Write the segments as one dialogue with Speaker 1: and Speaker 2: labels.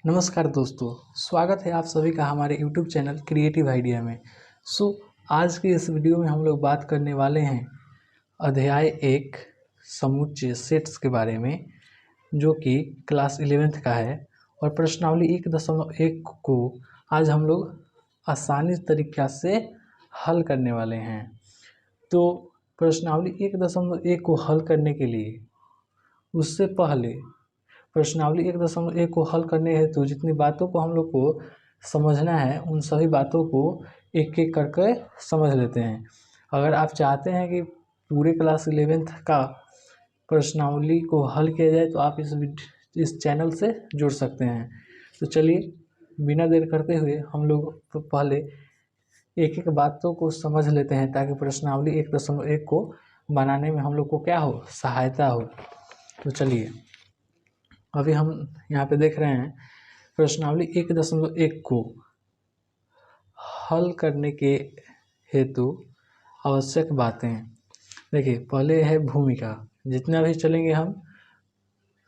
Speaker 1: नमस्कार दोस्तों, स्वागत है आप सभी का हमारे YouTube चैनल क्रिएटिव आइडिया में। आज की इस वीडियो में हम लोग बात करने वाले हैं अध्याय 1 समुच्चय सेट्स के बारे में, जो कि क्लास 11th का है। और प्रश्नावली 1.1 को आज हम लोग आसानी तरीक़ा से हल करने वाले हैं। तो प्रश्नावली 1.1 को हल करने के लिए उससे पहले प्रश्नावली 1.1 को हल करने हेतु जितनी बातों को हम लोग को समझना है उन सभी बातों को एक एक करके समझ लेते हैं। अगर आप चाहते हैं कि पूरे क्लास 11th का प्रश्नावली को हल किया जाए तो आप इस चैनल से जुड़ सकते हैं। तो चलिए बिना देर करते हुए हम लोग तो पहले एक एक बातों को समझ लेते हैं ताकि प्रश्नावली 1.1 को बनाने में हम लोग को क्या हो, सहायता हो। तो चलिए अभी हम यहाँ पे देख रहे हैं प्रश्नावली 1.1 को हल करने के हेतु आवश्यक बातें। देखिए पहले है भूमिका। जितना भी चलेंगे हम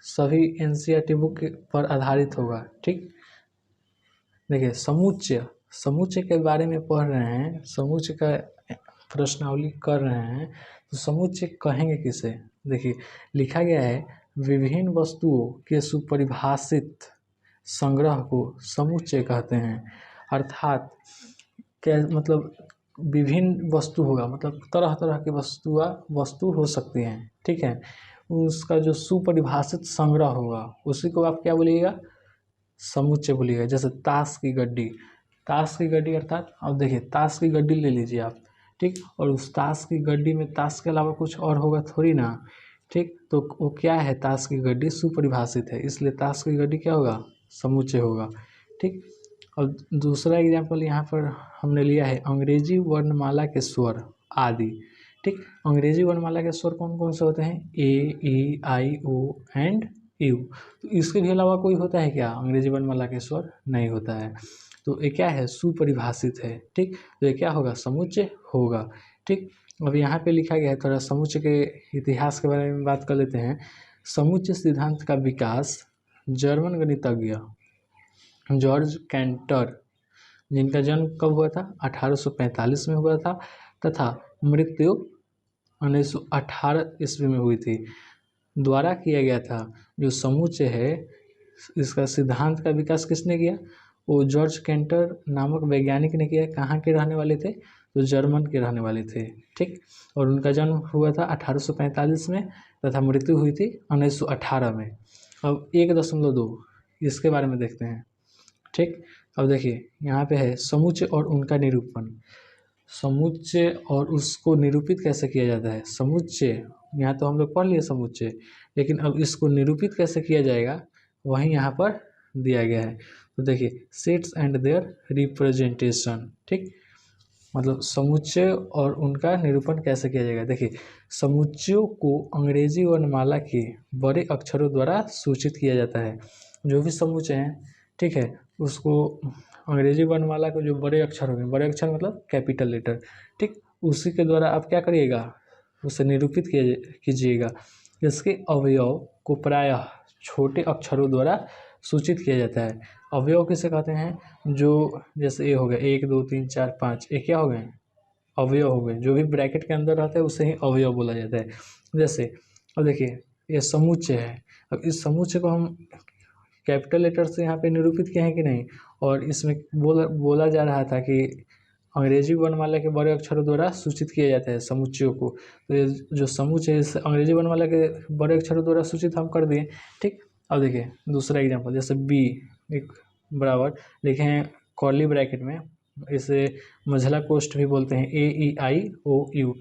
Speaker 1: सभी NCERT बुक पर आधारित होगा, ठीक। देखिए समुच्चय के बारे में पढ़ रहे हैं, समुच्चय का प्रश्नावली कर रहे हैं तो समुच्चय कहेंगे किसे। देखिए लिखा गया है विभिन्न वस्तुओं के सुपरिभाषित संग्रह को समुच्चय कहते हैं। अर्थात क्या मतलब विभिन्न वस्तु होगा, मतलब तरह तरह की वस्तु हो सकती हैं, ठीक है। उसका जो सुपरिभाषित संग्रह होगा उसी को आप क्या बोलिएगा, समुच्चय बोलिएगा। जैसे ताश की गड्डी अर्थात अब देखिए ताश की गड्डी ले लीजिए आप, ठीक। और उस ताश की गड्डी में ताश के अलावा कुछ और होगा थोड़ी ना, ठीक। तो वो क्या है, ताश की गड्डी सुपरिभाषित है, इसलिए ताश की गड्डी क्या होगा, समुच्चय होगा, ठीक। और दूसरा एग्जाम्पल यहाँ पर हमने लिया है अंग्रेजी वर्णमाला के स्वर आदि, ठीक। अंग्रेजी वर्णमाला के स्वर कौन कौन से होते हैं, A, E, I, O and U। तो इसके भी अलावा कोई होता है क्या, अंग्रेजी वर्णमाला के स्वर नहीं होता है। तो ये क्या है, सुपरिभाषित है, ठीक। तो ये क्या होगा, समुच्चय होगा, ठीक। अब यहाँ पे लिखा गया है, थोड़ा समुच्चय के इतिहास के बारे में बात कर लेते हैं। समुच्चय सिद्धांत का विकास जर्मन गणितज्ञ जॉर्ज कैंटर, जिनका जन्म कब हुआ था, 1845 में हुआ था तथा मृत्यु 1918 ईस्वी में हुई थी, द्वारा किया गया था। जो समुच्चय है इसका सिद्धांत का विकास किसने किया, वो जॉर्ज कैंटर नामक वैज्ञानिक ने किया। कहाँ के रहने वाले थे, तो जर्मन के रहने वाले थे, ठीक। और उनका जन्म हुआ था 1845 में तथा मृत्यु हुई थी 1918 में। अब 1.2 इसके बारे में देखते हैं, ठीक। अब देखिए यहाँ पे है समुच्चय और उनका निरूपण। समुच्चय और उसको निरूपित कैसे किया जाता है। समुच्चय यहाँ तो हम लोग पढ़ लिए समुच्चय, लेकिन अब इसको निरूपित कैसे किया जाएगा वही यहाँ पर दिया गया है। तो देखिए सेट्स एंड देयर रिप्रेजेंटेशन, ठीक। मतलब समुच्चय और उनका निरूपण कैसे किया जाएगा। देखिए समुच्चयों को अंग्रेजी वर्णमाला के बड़े अक्षरों द्वारा सूचित किया जाता है। जो भी समुच्चय हैं, ठीक है, उसको अंग्रेजी वर्णमाला के जो बड़े अक्षर होंगे, बड़े अक्षर मतलब कैपिटल लेटर, ठीक, उसी के द्वारा आप क्या करिएगा, उसे निरूपित कीजिएगा। इसके अवयव को प्रायः छोटे अक्षरों द्वारा सूचित किया जाता है। अवयव किसे कहते हैं, जो जैसे ये हो गया 1 2 3 4 5, ये क्या हो गए, अवयव हो गए। जो भी ब्रैकेट के अंदर रहता है उसे ही अवयव बोला जाता है। जैसे अब देखिए ये समुच्चय है, अब इस समुच्चय को हम कैपिटल लेटर से यहाँ पे निरूपित किए हैं कि नहीं। और इसमें बोला जा रहा था कि अंग्रेजी वर्णमाला के बड़े अक्षरों द्वारा सूचित किया जाता है समुच्चयों को। तो ये जो समुच्चय है अंग्रेजी वर्णमाला के बड़े अक्षरों द्वारा सूचित हम कर दिए, ठीक। अब देखिए दूसरा एग्जाम्पल, जैसे B एक बराबर लिखे हैं कर्ली ब्रैकेट में, इसे मझला कोष्ठ भी बोलते हैं, AEIOU,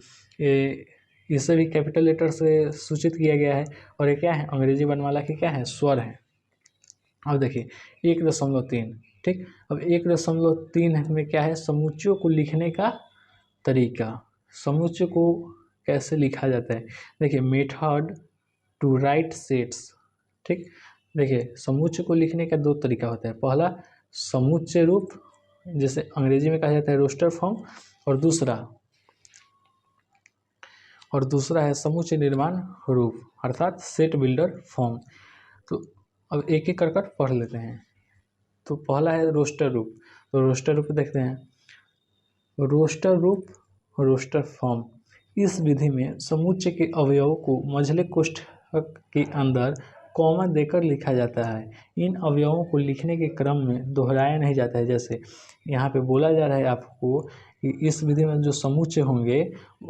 Speaker 1: इसे भी कैपिटल लेटर से सूचित किया गया है। और ये क्या है, अंग्रेजी वर्णमाला के क्या है, स्वर है। अब देखिए 1.3, ठीक। अब 1.3 में क्या है, समुच्चयों को लिखने का तरीका। समुच्चय को कैसे लिखा जाता है, देखिए मेथड टू राइट सेट्स, ठीक। देखिए समुच्चय को लिखने का 2 तरीका होता है। पहला समुच्चय रूप, जैसे अंग्रेजी में कहा जाता है रोस्टर फॉर्म, और दूसरा है समुच्चय निर्माण रूप अर्थात सेट बिल्डर फॉर्म। तो अब एक एक कर पढ़ लेते हैं। तो पहला है रोस्टर रूप। तो रोस्टर रूप देखते हैं। रोस्टर रूप, रोस्टर फॉर्म। इस विधि में समुच्चय के अवयवों को मझले कोष्ठक के अंदर कॉमा देकर लिखा जाता है। इन अवयवों को लिखने के क्रम में दोहराया नहीं जाता है। जैसे यहाँ पे बोला जा रहा है आपको कि इस विधि में जो समुच्चय होंगे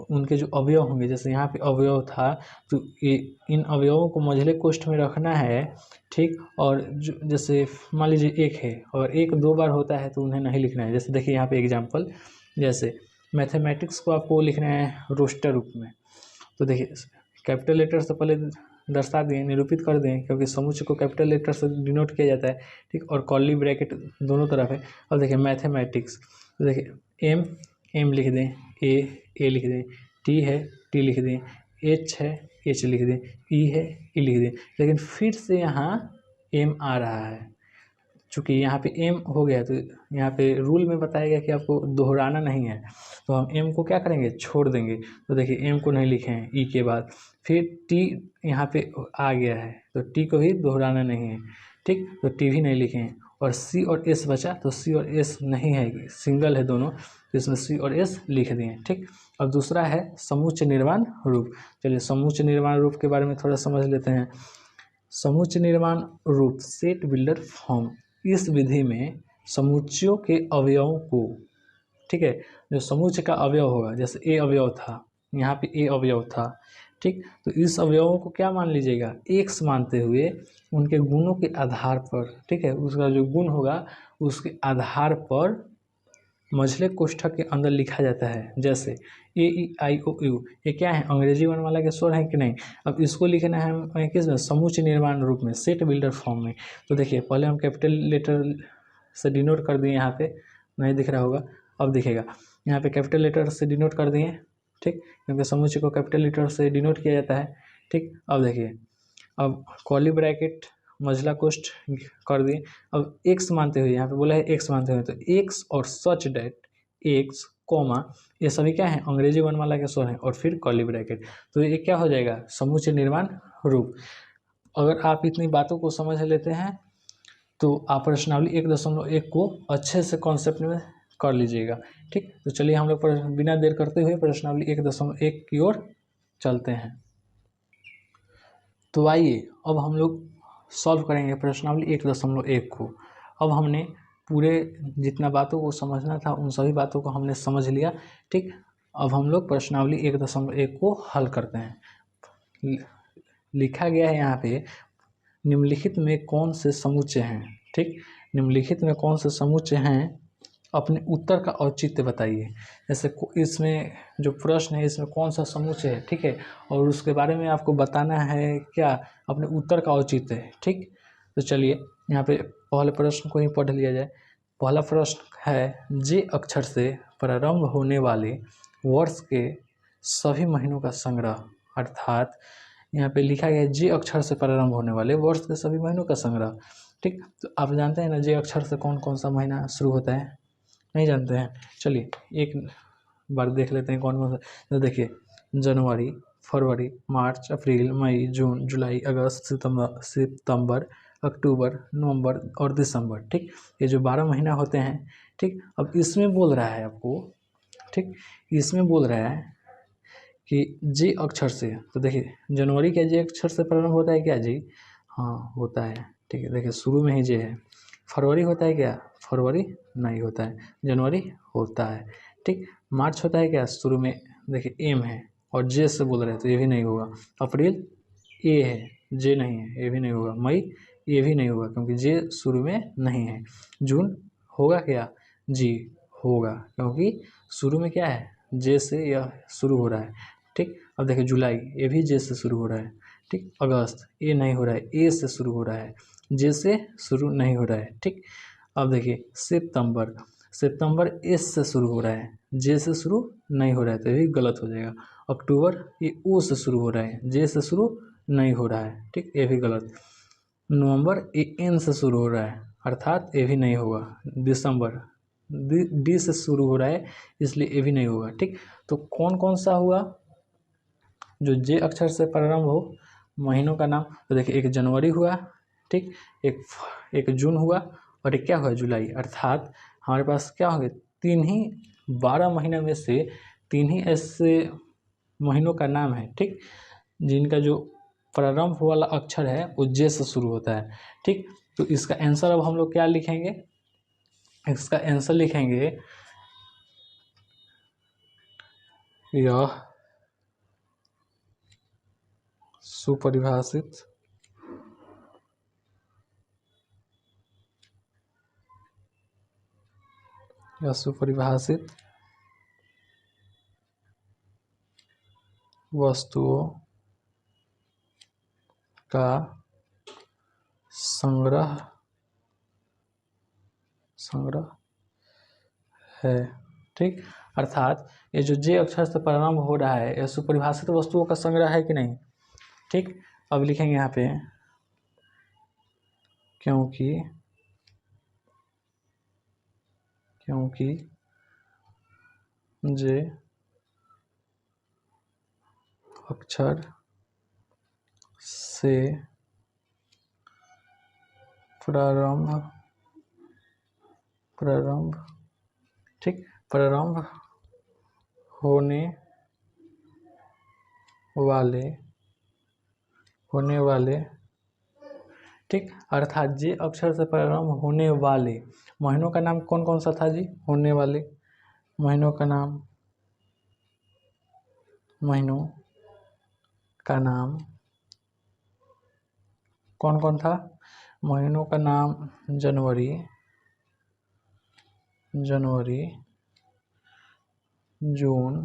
Speaker 1: उनके जो अवयव होंगे, जैसे यहाँ पे अवयव था तो ये इन अवयवों को मझले कोष्ठ में रखना है, ठीक। और जो जैसे मान लीजिए एक है और एक दो बार होता है तो उन्हें नहीं लिखना है। जैसे देखिए यहाँ पे एग्जाम्पल, जैसे मैथमेटिक्स को आपको लिखना है रोस्टर रूप में, तो देखिए कैपिटल लेटर से पहले दर्शा दें, निरूपित कर दें, क्योंकि समुच्चय को कैपिटल लेटर से डिनोट किया जाता है, ठीक। और कर्ली ब्रैकेट दोनों तरफ है। अब देखिए मैथमेटिक्स, तो देखिए एम लिख दें, ए लिख दें, टी है टी लिख दें, एच है एच लिख दें, ई है ई लिख दें। लेकिन फिर से यहाँ एम आ रहा है, चूँकि यहाँ पे एम हो गया तो यहाँ पे रूल में बताया गया कि आपको दोहराना नहीं है, तो हम एम को क्या करेंगे, छोड़ देंगे। तो देखिए एम को नहीं लिखे हैं ई के बाद, फिर टी यहाँ पे आ गया है तो टी को भी दोहराना नहीं है, ठीक। तो टी भी नहीं लिखे हैं। और सी और एस बचा, तो सी और एस नहीं है, सिंगल है दोनों, तो इसमें सी और एस लिख दिए, ठीक। अब दूसरा है समुच्चय निर्माण रूप। चलिए समुच्चय निर्माण रूप के बारे में थोड़ा समझ लेते हैं। समुच्चय निर्माण रूप, सेट बिल्डर फॉर्म। इस विधि में समुच्चयों के अवयवों को, ठीक है, जो समुच्चय का अवयव होगा, जैसे ए अवयव था, यहाँ पे ए अवयव था, ठीक। तो इस अवयवों को क्या मान लीजिएगा, एक्स मानते हुए उनके गुणों के आधार पर, ठीक है, उसका जो गुण होगा उसके आधार पर मझले कोष्ठक के अंदर लिखा जाता है। जैसे ए ई आई ओ यू, ये क्या है, अंग्रेजी वर्णमाला के स्वर है कि नहीं। अब इसको लिखना है हमें किस में, समुच्चय निर्माण रूप में, सेट बिल्डर फॉर्म में। तो देखिए पहले हम कैपिटल लेटर से डिनोट कर दिए, यहाँ पे नहीं दिख रहा होगा, अब दिखेगा। यहाँ पे कैपिटल लेटर से डिनोट कर दिए, ठीक, क्योंकि समुच्चय को कैपिटल लेटर से डिनोट किया जाता है, ठीक। अब देखिए, अब कर्ली ब्रैकेट मझला कोष्ठ कर दिए। अब एक्स मानते हुए, यहाँ पे बोला है एक्स मानते हुए, तो एक्स और सच डैट एक्स कॉमा, ये सभी क्या है, अंग्रेजी वर्णमाला के स्वर हैं, और फिर कर्ली ब्रैकेट। तो ये क्या हो जाएगा, समुच्चय निर्माण रूप। अगर आप इतनी बातों को समझ लेते हैं तो आप प्रश्नावली 1.1 को अच्छे से कॉन्सेप्ट में कर लीजिएगा, ठीक। तो चलिए हम लोग बिना देर करते हुए प्रश्नावली 1.1 की ओर चलते हैं। तो आइए अब हम लोग सॉल्व करेंगे प्रश्नावली 1.1 को। अब हमने पूरे जितना बातों को समझना था उन सभी बातों को हमने समझ लिया, ठीक। अब हम लोग प्रश्नावली 1.1 को हल करते हैं। लिखा गया है यहाँ पे, निम्नलिखित में कौन से समुच्चय हैं, ठीक। निम्नलिखित में कौन से समुच्चय हैं, अपने उत्तर का औचित्य बताइए। जैसे इसमें जो प्रश्न है इसमें कौन सा समुच्चय है, ठीक है, और उसके बारे में आपको बताना है क्या, अपने उत्तर का औचित्य है, ठीक। तो चलिए यहाँ पे पहले प्रश्न को ही पढ़ लिया जाए। पहला प्रश्न है, जे अक्षर से प्रारंभ होने वाले वर्ष के सभी महीनों का संग्रह। अर्थात यहाँ पे लिखा गया है जे अक्षर से प्रारंभ होने वाले वर्ष के सभी महीनों का संग्रह, ठीक। तो आप जानते हैं ना जे अक्षर से कौन कौन सा महीना शुरू होता है, नहीं जानते हैं। चलिए एक बार देख लेते हैं कौन कौन सा। तो देखिए जनवरी, फरवरी, मार्च, अप्रैल, मई, जून, जुलाई, अगस्त, सितंबर, अक्टूबर, नवंबर और दिसंबर, ठीक। ये जो 12 महीना होते हैं, ठीक। अब इसमें बोल रहा है आपको, ठीक, इसमें बोल रहा है कि जे अक्षर से, तो देखिए जनवरी क्या जे अक्षर से प्रारंभ होता है क्या जी, हाँ होता है, ठीक है। देखिए शुरू में ही जे है। फरवरी होता है क्या, फरवरी नहीं होता है, जनवरी होता है, ठीक। मार्च होता है क्या, शुरू में देखिए एम है और जे से बोल रहे हैं तो ये भी नहीं होगा। अप्रैल ए है, जे नहीं है, ये भी नहीं होगा। मई ये भी नहीं होगा क्योंकि जे शुरू में नहीं है। जून होगा क्या, जी होगा, क्योंकि शुरू में क्या है, जे से यह शुरू हो रहा है, ठीक। अब देखिए जुलाई, ये भी जे से शुरू हो रहा है, ठीक। अगस्त ये नहीं हो रहा है, ए से शुरू हो रहा है, जे से शुरू नहीं हो रहा है, ठीक। अब देखिए सितंबर, सितंबर एस से शुरू हो रहा है, जे से शुरू नहीं हो रहा है, तो ये भी गलत हो जाएगा। अक्टूबर ये ओ से शुरू हो रहा है, जे से शुरू नहीं हो रहा है, ठीक, ये भी गलत। नवंबर ये एन से शुरू हो रहा है, अर्थात ये भी नहीं होगा। दिसंबर डी से शुरू हो रहा है, इसलिए ये भी नहीं होगा, ठीक। तो कौन कौन सा हुआ जो जे अक्षर से प्रारंभ हो महीनों का नाम, तो देखिए एक जनवरी हुआ, ठीक, एक जून हुआ और एक क्या हुआ जुलाई, अर्थात हमारे पास क्या होंगे 3 ही 12 महीने में से 3 ही ऐसे महीनों का नाम है, ठीक, जिनका जो प्रारंभ वाला अक्षर है वो जे से शुरू होता है, ठीक। तो इसका आंसर अब हम लोग क्या लिखेंगे, इसका आंसर लिखेंगे यह सुपरिभाषित वस्तुओं का संग्रह है, ठीक। अर्थात ये जो जे अक्षर से प्रारंभ हो रहा है यह सुपरिभाषित वस्तुओं का संग्रह है कि नहीं, ठीक। अब लिखेंगे यहाँ पे क्योंकि जे अक्षर से प्रारंभ ठीक, प्रारंभ होने वाले ठीक, अर्थात जे अक्षर से प्रारंभ होने वाले महीनों का नाम कौन कौन सा था जी, होने वाले महीनों का नाम कौन कौन था, महीनों का नाम जनवरी, जून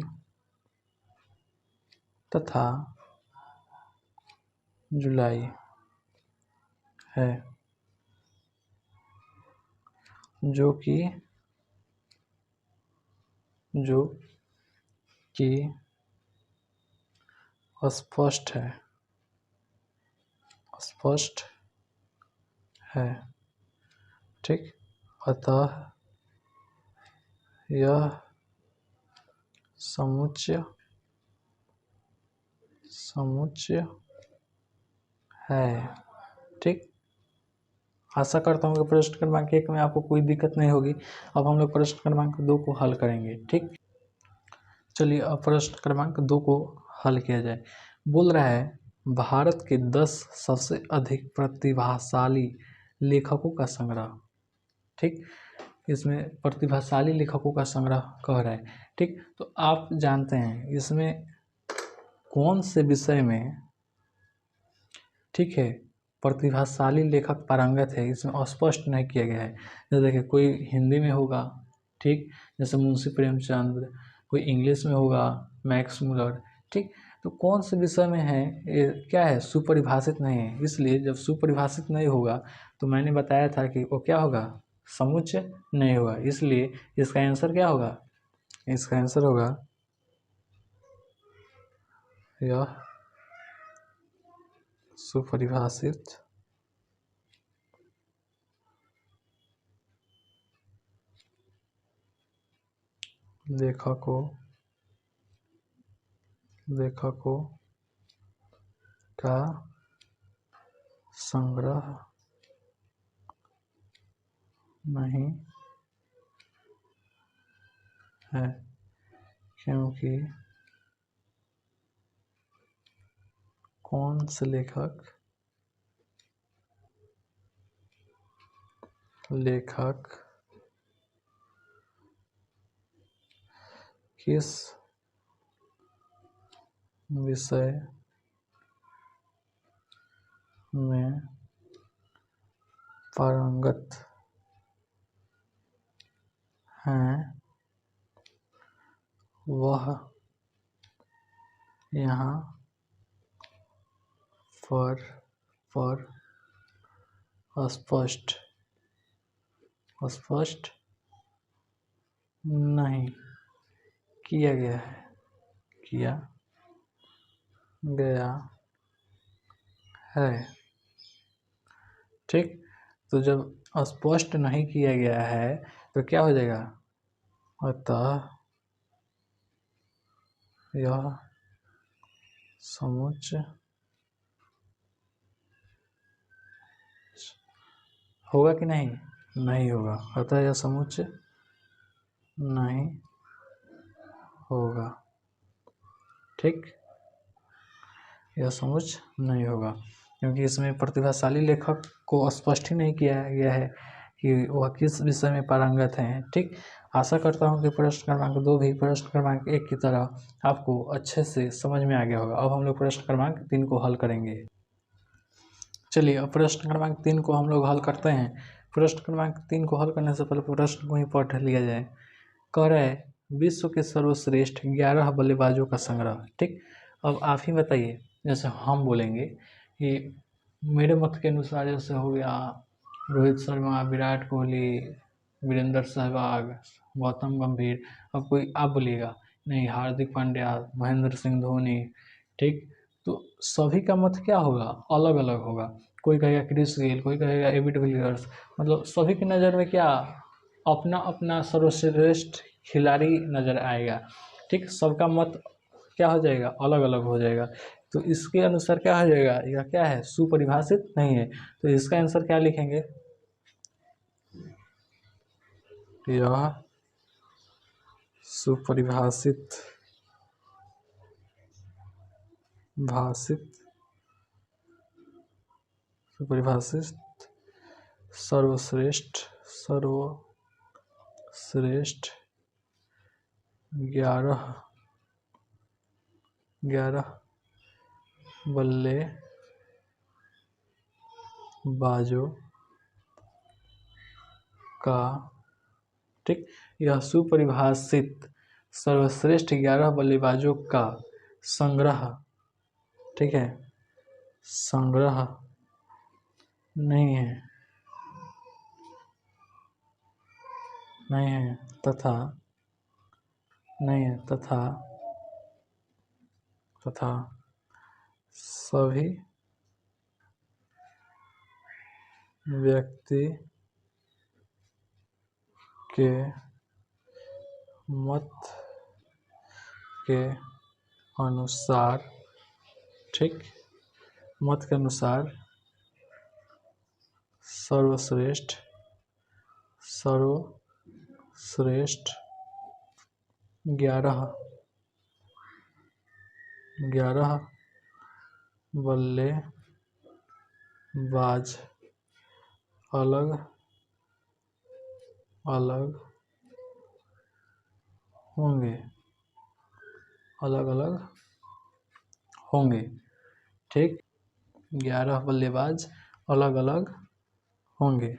Speaker 1: तथा जुलाई है, जो कि स्पष्ट है, ठीक। अतः यह समुच्चय है, ठीक। आशा करता हूँ कि प्रश्न क्रमांक 1 में आपको कोई दिक्कत नहीं होगी। अब हम लोग प्रश्न क्रमांक 2 को हल करेंगे, ठीक। चलिए अब प्रश्न क्रमांक 2 को हल किया जाए। बोल रहा है भारत के 10 सबसे अधिक प्रतिभाशाली लेखकों का संग्रह, ठीक। इसमें प्रतिभाशाली लेखकों का संग्रह कह रहा है, ठीक। तो आप जानते हैं इसमें कौन से विषय में, ठीक है, प्रतिभाशाली लेखक पारंगत है, इसमें स्पष्ट नहीं किया गया है। जैसे देखिए कोई हिंदी में होगा, ठीक, जैसे मुंशी प्रेमचंद, कोई इंग्लिश में होगा मैक्स मुलर, ठीक। तो कौन से विषय में है ये क्या है, सुपरिभाषित नहीं है। इसलिए जब सुपरिभाषित नहीं होगा तो मैंने बताया था कि वो क्या होगा, समुच्चय नहीं होगा। इसलिए इसका आंसर क्या होगा, इसका आंसर होगा यह सुपरिभाषित लेखकों का संग्रह नहीं है, क्योंकि कौन से लेखक किस विषय में पारंगत हैं वह यहाँ पर स्पष्ट नहीं किया गया है, ठीक। तो जब स्पष्ट नहीं किया गया है तो क्या हो जाएगा, अतः यह समुच्चय होगा कि नहीं, नहीं होगा, अतः यह समुच्चय नहीं होगा। ठीक, यह समुच्चय नहीं होगा क्योंकि इसमें प्रतिभाशाली लेखक को स्पष्ट ही नहीं किया गया है कि वह किस विषय में पारंगत हैं। ठीक, आशा करता हूँ कि प्रश्न क्रमांक 2 भी प्रश्न क्रमांक 1 की तरह आपको अच्छे से समझ में आ गया होगा। अब हम लोग प्रश्न क्रमांक 3 को हल करेंगे। चलिए अब प्रश्न क्रमांक 3 को हम लोग हल करते हैं। प्रश्न क्रमांक 3 को हल करने से पहले प्रश्न को ही पढ़ लिया जाए। कह रहा है विश्व के सर्वश्रेष्ठ 11 बल्लेबाजों का संग्रह। ठीक, अब आप ही बताइए, जैसे हम बोलेंगे कि मेरे मत के अनुसार जैसे हो गया रोहित शर्मा, विराट कोहली, वीरेंद्र सहवाग, गौतम गंभीर। अब कोई आप बोलिएगा नहीं हार्दिक पांड्या, महेंद्र सिंह धोनी। ठीक, तो सभी का मत क्या होगा, अलग अलग होगा। कोई कहेगा क्रिस गेल, कोई कहेगा एबी डिविलियर्स। मतलब सभी की नज़र में क्या अपना अपना सर्वश्रेष्ठ खिलाड़ी नज़र आएगा। ठीक, सबका मत क्या हो जाएगा, अलग अलग हो जाएगा। तो इसके अनुसार क्या हो जाएगा, यह क्या है, सुपरिभाषित नहीं है। तो इसका आंसर क्या लिखेंगे, यह सुपरिभाषित सुपरिभाषित सर्वश्रेष्ठ 11 बल्लेबाजों का। ठीक, यह सुपरिभाषित सर्वश्रेष्ठ 11 बल्लेबाजों का संग्रह। ठीक है, संग्रह नहीं है तथा सभी व्यक्ति के मत के अनुसार। ठीक, मत के अनुसार सर्वश्रेष्ठ 11 बल्लेबाज अलग अलग होंगे। ठीक, 11 बल्लेबाज अलग अलग होंगे।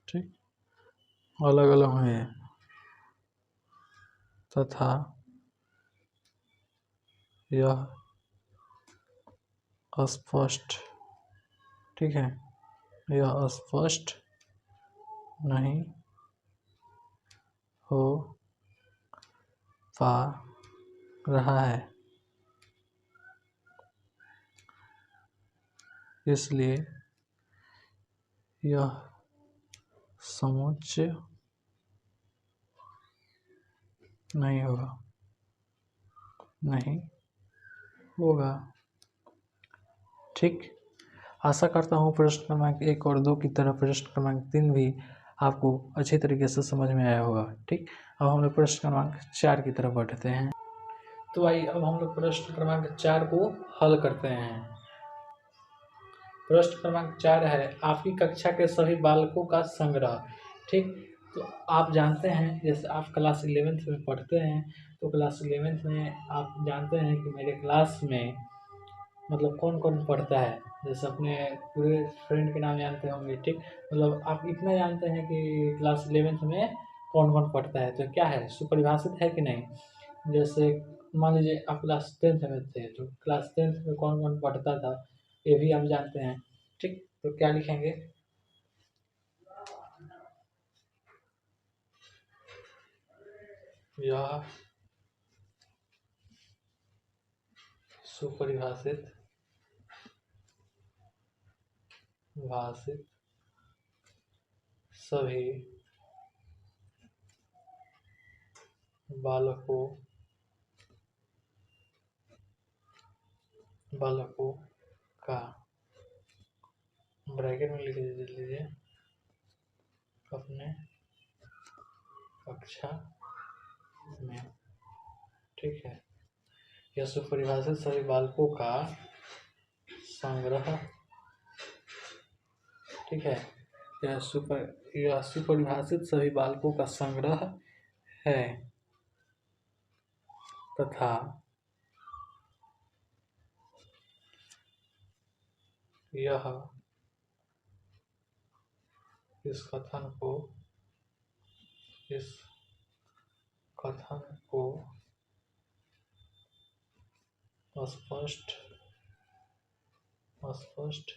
Speaker 1: ठीक, अलग अलग होंगे तथा यह स्पष्ट। ठीक है, यह स्पष्ट नहीं हो पा रहा है, इसलिए यह समुच्चय नहीं होगा। ठीक, आशा करता हूँ प्रश्न क्रमांक 1 और 2 की तरह प्रश्न क्रमांक 3 भी आपको अच्छी तरीके से समझ में आया होगा। ठीक, अब हम लोग प्रश्न क्रमांक 4 की तरफ बढ़ते हैं। तो आइए अब हम लोग प्रश्न क्रमांक 4 को हल करते हैं। प्रश्न क्रमांक 4 है आपकी कक्षा के सभी बालकों का संग्रह। ठीक, तो आप जानते हैं जैसे आप क्लास 11th में पढ़ते हैं, तो क्लास 11th में आप जानते हैं कि मेरे क्लास में मतलब कौन कौन पढ़ता है। जैसे अपने पूरे फ्रेंड के नाम जानते होंगे। ठीक, मतलब आप इतना जानते हैं कि क्लास 11th में कौन कौन पढ़ता है, तो क्या है, सुपरिभाषित है कि नहीं। जैसे मान लीजिए आप क्लास 10th में थे, तो क्लास 10th में कौन कौन पढ़ता था ये भी आप जानते हैं। ठीक, तो क्या लिखेंगे, यह सुपरिभाषित सभी बालकों का ब्रैकेट में लिख लीजिए अपने कक्षा में, ठीक है। यह सुपरिभाषित सभी बालकों का संग्रह, ठीक है। यह सुपरिभाषित सभी बालकों का संग्रह है तथा यह इस कथन को स्पष्ट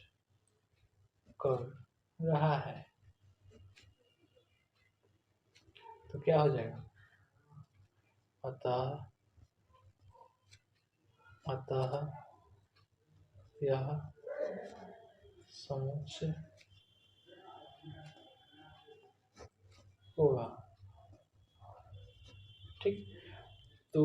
Speaker 1: कर रहा है। तो क्या हो जाएगा? अतः यह समुच्चय होगा, ठीक। तो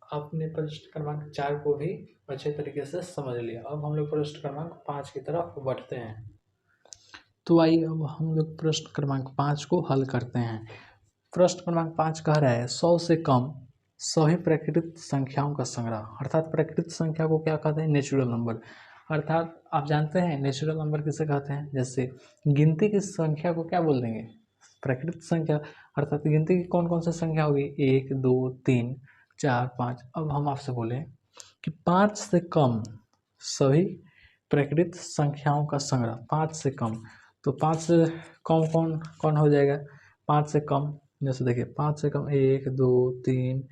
Speaker 1: आपने प्रश्न क्रमांक 4 को भी अच्छे तरीके से समझ लिया। अब हम लोग प्रश्न क्रमांक 5 की तरफ बढ़ते हैं। तो आइए अब हम लोग प्रश्न क्रमांक 5 को हल करते हैं। प्रश्न क्रमांक 5 कह रहा है 100 से कम सभी प्राकृतिक संख्याओं का संग्रह। अर्थात प्राकृतिक संख्या को क्या कहते हैं? Natural number. अर्थात आप जानते हैं नेचुरल नंबर किसे कहते हैं? जैसे गिनती की संख्या को क्या बोल देंगे? प्राकृतिक संख्या। अर्थात गिनती की कौन कौन सी संख्या होगी? 1 2 3 4 5। अब हम आपसे बोलें कि 5 से कम सभी प्राकृतिक संख्याओं का संग्रह, 5 से कम। तो 5 से कम कौन कौन हो जाएगा? 5 से कम जैसे देखिए 5 से कम 1 2 3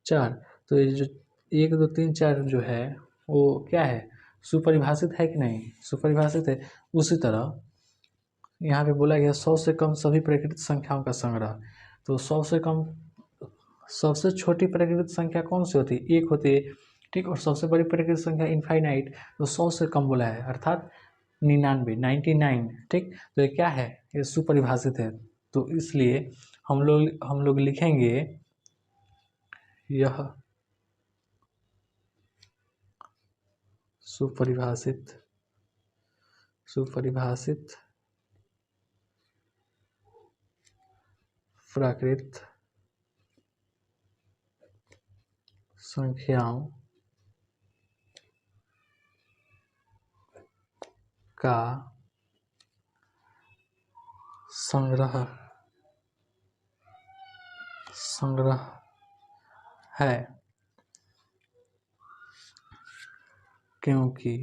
Speaker 1: 4। तो ये जो 1 2 3 4 जो है वो क्या है? सुपरिभाषित है कि नहीं? सुपरिभाषित है। उसी तरह यहाँ पे बोला गया 100 से कम सभी प्राकृतिक संख्याओं का संग्रह। तो 100 से कम सबसे छोटी प्राकृतिक संख्या कौन सी होती है? 1 होती है, ठीक। और सबसे बड़ी प्राकृतिक संख्या इनफाइनाइट। तो 100 से कम बोला है अर्थात 99, ठीक। तो ये क्या है? ये सुपरिभाषित है। तो इसलिए हम लोग लिखेंगे यह सुपरिभाषित प्राकृत संख्याओं का संग्रह है, क्योंकि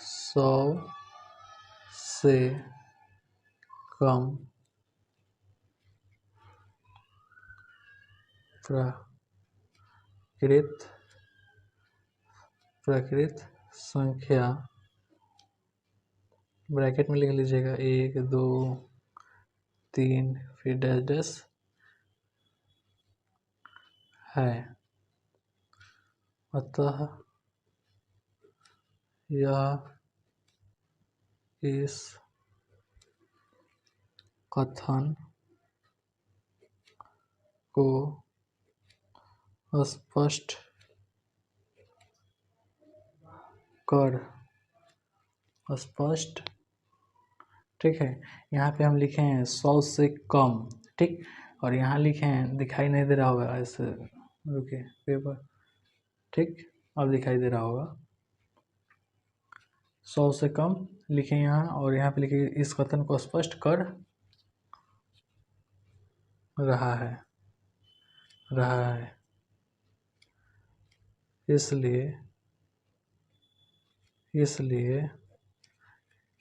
Speaker 1: 100 से कम प्राकृत संख्या, ब्रैकेट में लिख लीजिएगा 1 2 3 फिर डैश डैश है। अतः यह इस कथन को स्पष्ट ठीक है। यहाँ पे हम लिखे हैं 100 से कम, ठीक। और यहाँ लिखे हैं, दिखाई नहीं दे रहा होगा, ऐसे रुके पेपर, ठीक। अब दिखाई दे रहा होगा 100 से कम लिखे यहाँ, और यहाँ पे लिखे इस कथन को स्पष्ट कर रहा है। इसलिए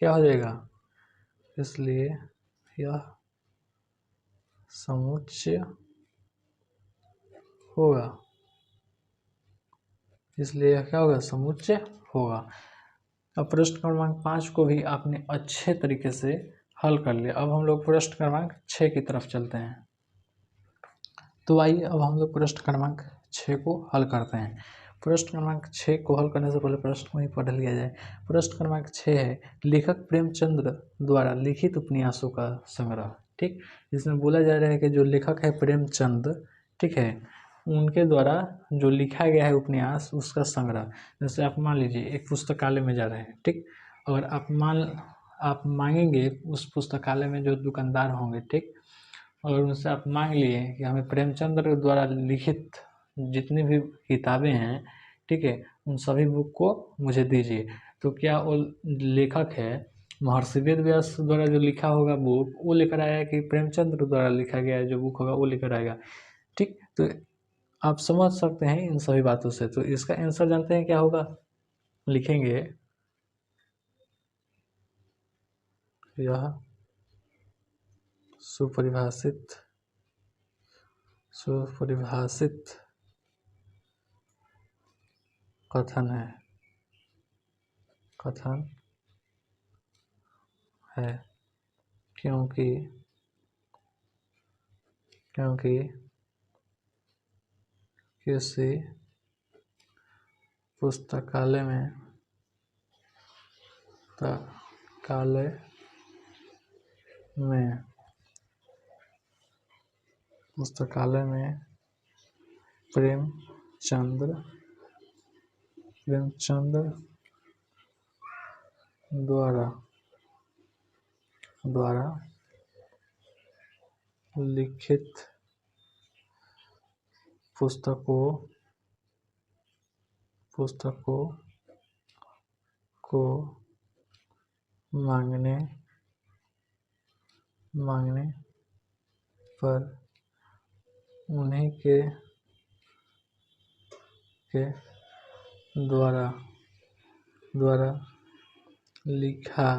Speaker 1: क्या हो जाएगा? इसलिए यह समुच्चय होगा। इसलिए क्या होगा? समुच्चय होगा। अब प्रश्न क्रमांक 5 को भी आपने अच्छे तरीके से हल कर लिया। अब हम लोग प्रश्न क्रमांक 6 की तरफ चलते हैं। तो आइए अब हम लोग प्रश्न क्रमांक 6 को हल करते हैं। प्रश्न क्रमांक 6 को हल करने से पहले प्रश्न को ही पढ़ लिया जाए। प्रश्न क्रमांक 6 है लेखक प्रेमचंद्र द्वारा लिखित उपन्यासों का संग्रह, ठीक। इसमें बोला जा रहा है कि जो लेखक है प्रेमचंद, ठीक है, उनके द्वारा जो लिखा गया है उपन्यास उसका संग्रह। जैसे आप मान लीजिए एक पुस्तकालय में जा रहे हैं, ठीक, अगर आप मांगेंगे उस पुस्तकालय में जो दुकानदार होंगे, ठीक, अगर उनसे आप मांग लिए कि हमें प्रेमचंद्र द्वारा लिखित जितनी भी किताबें हैं, ठीक है, उन सभी बुक को मुझे दीजिए, तो क्या वो लेखक है महर्षि वेद व्यास द्वारा जो लिखा होगा बुक वो लेकर आया कि प्रेमचंद्र द्वारा लिखा गया जो बुक होगा वो लेकर आएगा? ठीक, तो आप समझ सकते हैं इन सभी बातों से। तो इसका आंसर जानते हैं क्या होगा? लिखेंगे यह सुपरिभाषित कथन है क्योंकि किसी पुस्तकालय में प्रेमचंद द्वारा लिखित पुस्तकों को मांगने पर उन्हीं के द्वारा लिखा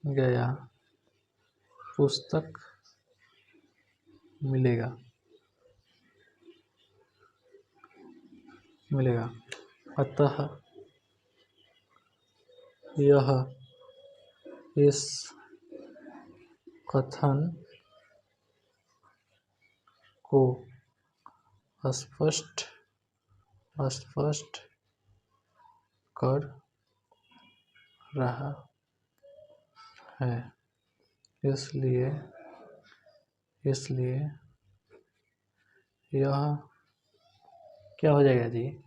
Speaker 1: गया पुस्तक मिलेगा। अतः यह इस कथन को स्पष्ट कर रहा है। इसलिए यह क्या हो जाएगा जी?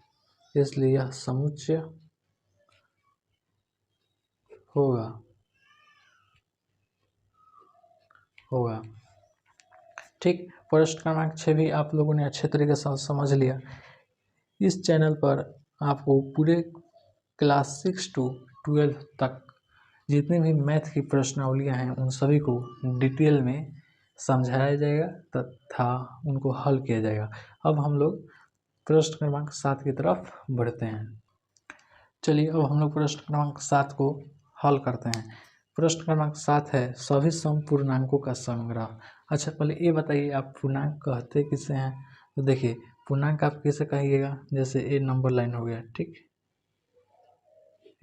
Speaker 1: इसलिए यह समुच्चय होगा। ठीक, प्रश्न क्रमांक 6 भी आप लोगों ने अच्छे तरीके से समझ लिया। इस चैनल पर आपको पूरे क्लास 6 to 12 तक जितने भी मैथ की प्रश्नावलियाँ हैं उन सभी को डिटेल में समझाया जाएगा तथा उनको हल किया जाएगा। अब हम लोग प्रश्न क्रमांक 7 की तरफ बढ़ते हैं। चलिए अब हम लोग प्रश्न क्रमांक 7 को हल करते हैं। प्रश्न क्रमांक 7 है सभी समपूर्णांकों का संग्रह। अच्छा, पहले ये बताइए आप पूर्णांक कहते किसे हैं? तो देखिए पूर्णांक आप किसे कहिएगा? जैसे ए नंबर लाइन हो गया, ठीक,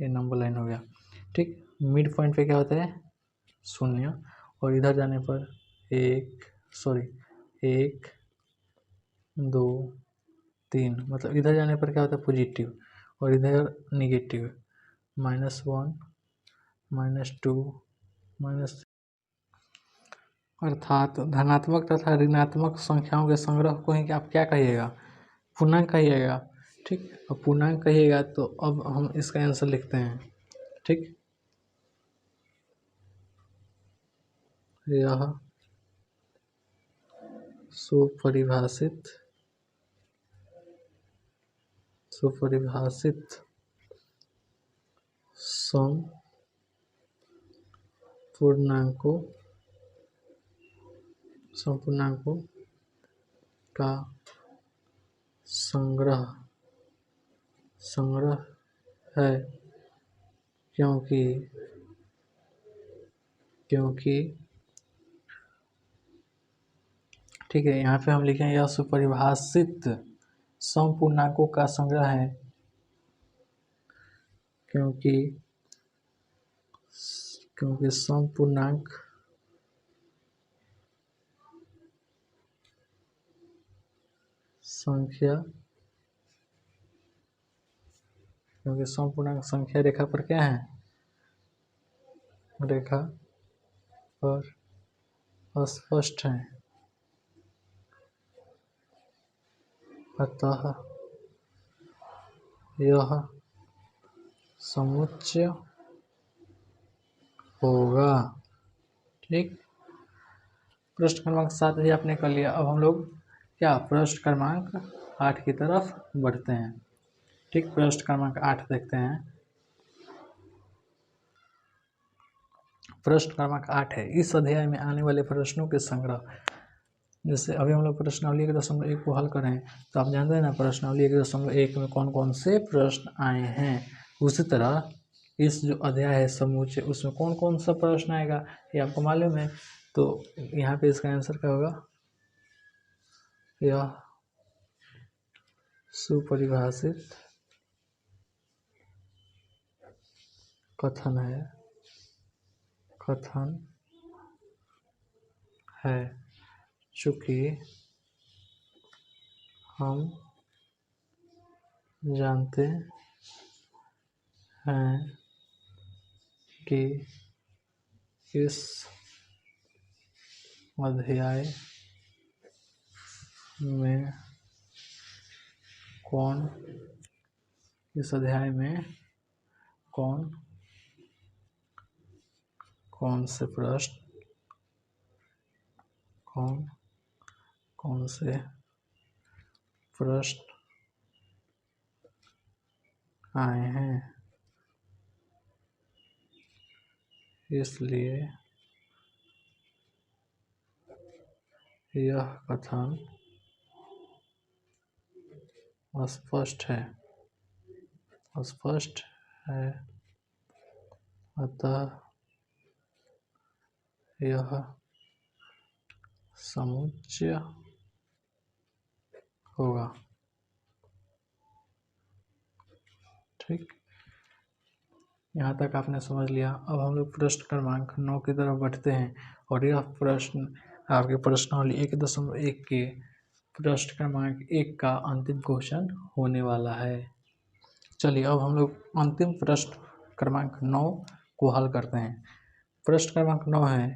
Speaker 1: ए नंबर लाइन हो गया, ठीक, मिड पॉइंट पे क्या होता है? 0, और इधर जाने पर 1 2 3, मतलब इधर जाने पर क्या होता है? पॉजिटिव, और इधर निगेटिव, -1 -2 -, अर्थात धनात्मक तथा ऋणात्मक संख्याओं के संग्रह को ही आप क्या कहिएगा? पूर्णांक कहिएगा। ठीक, अब पूर्णांक कहिएगा तो अब हम इसका आंसर लिखते हैं। ठीक, यह सुपरिभाषित संपूर्णांकों का संग्रह है क्योंकि ठीक है, यहाँ पे हम लिखेंगे यह सुपरिभाषित संपूर्णांकों का संग्रह है क्योंकि संपूर्णांक संख्या रेखा पर क्या है? रेखा पर स्पष्ट है। अतः यह समुच्चय होगा। ठीक, प्रश्न क्रमांक 7 भी आपने कर लिया। अब हम लोग क्या प्रश्न क्रमांक 8 की तरफ बढ़ते हैं। ठीक, प्रश्न क्रमांक 8 देखते हैं। प्रश्न क्रमांक 8 है, इस अध्याय में आने वाले प्रश्नों के संग्रह। जैसे अभी हम लोग प्रश्नावली 1.1 को हल करें तो आप जानते हैं ना प्रश्नावली 1.1 में कौन कौन से प्रश्न आए हैं। उसी तरह इस जो अध्याय है समुच्चय, उसमें कौन कौन सा प्रश्न आएगा ये आपको मालूम है। तो यहाँ पे इसका आंसर क्या होगा, यह सुपरिभाषित कथन है चूँकि हम जानते हैं कि इस अध्याय में कौन कौन से प्रश्न आए हैं, इसलिए यह कथन स्पष्ट है। अतः यह समुच्चय होगा। ठीक, यहाँ तक आपने समझ लिया। अब हम लोग प्रश्न क्रमांक 9 की तरफ बढ़ते हैं और यह प्रश्न आपके प्रश्नावली 1.1 के प्रश्न क्रमांक 1 का अंतिम क्वेश्चन होने वाला है। चलिए अब हम लोग अंतिम प्रश्न क्रमांक 9 को हल करते हैं। प्रश्न क्रमांक 9 है,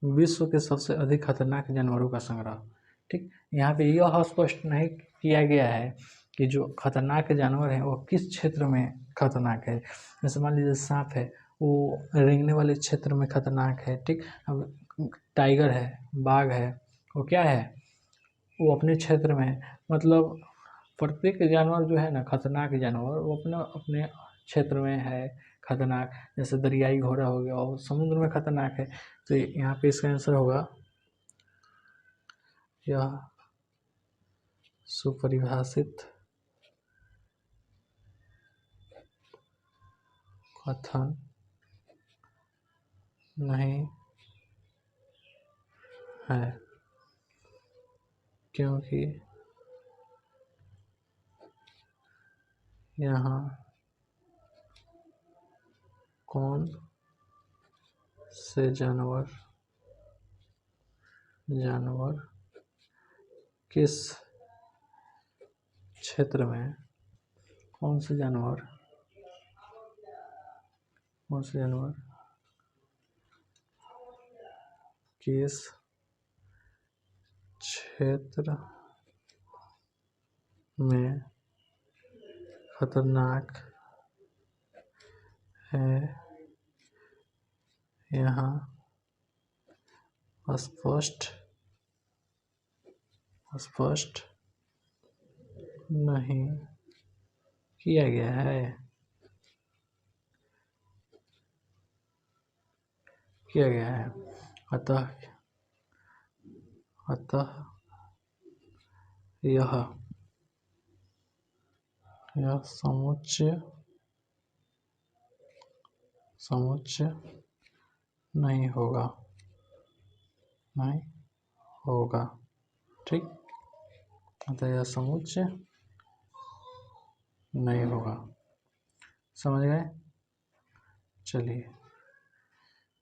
Speaker 1: विश्व के सबसे अधिक खतरनाक जानवरों का संग्रह। ठीक, यहाँ पे यह स्पष्ट नहीं किया गया है कि जो खतरनाक जानवर है वो किस क्षेत्र में खतरनाक है। जैसे मान लीजिए सांप है, वो रेंगने वाले क्षेत्र में खतरनाक है। ठीक, अब टाइगर है, बाघ है, वो क्या है, वो अपने क्षेत्र में, मतलब प्रत्येक जानवर जो है ना खतरनाक जानवर वो अपने क्षेत्र में है खतरनाक। जैसे दरियाई घोड़ा हो गया और समुद्र में खतरनाक है। तो यहाँ पे इसका आंसर होगा यह सुपरिभाषित कथन नहीं है, क्योंकि यहाँ कौन से जानवर किस क्षेत्र में, कौन से जानवर किस क्षेत्र में खतरनाक है, यहाँ स्पष्ट नहीं किया गया है। अतः यह समुच्चय नहीं होगा। ठीक, अतः यह समुच्चय नहीं होगा। समझ गए। चलिए,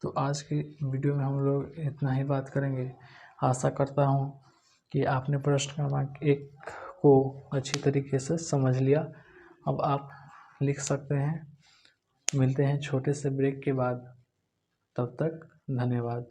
Speaker 1: तो आज की वीडियो में हम लोग इतना ही बात करेंगे। आशा करता हूँ कि आपने प्रश्न क्रमांक 1 को अच्छी तरीके से समझ लिया। अब आप लिख सकते हैं। मिलते हैं छोटे से ब्रेक के बाद, तब तक धन्यवाद।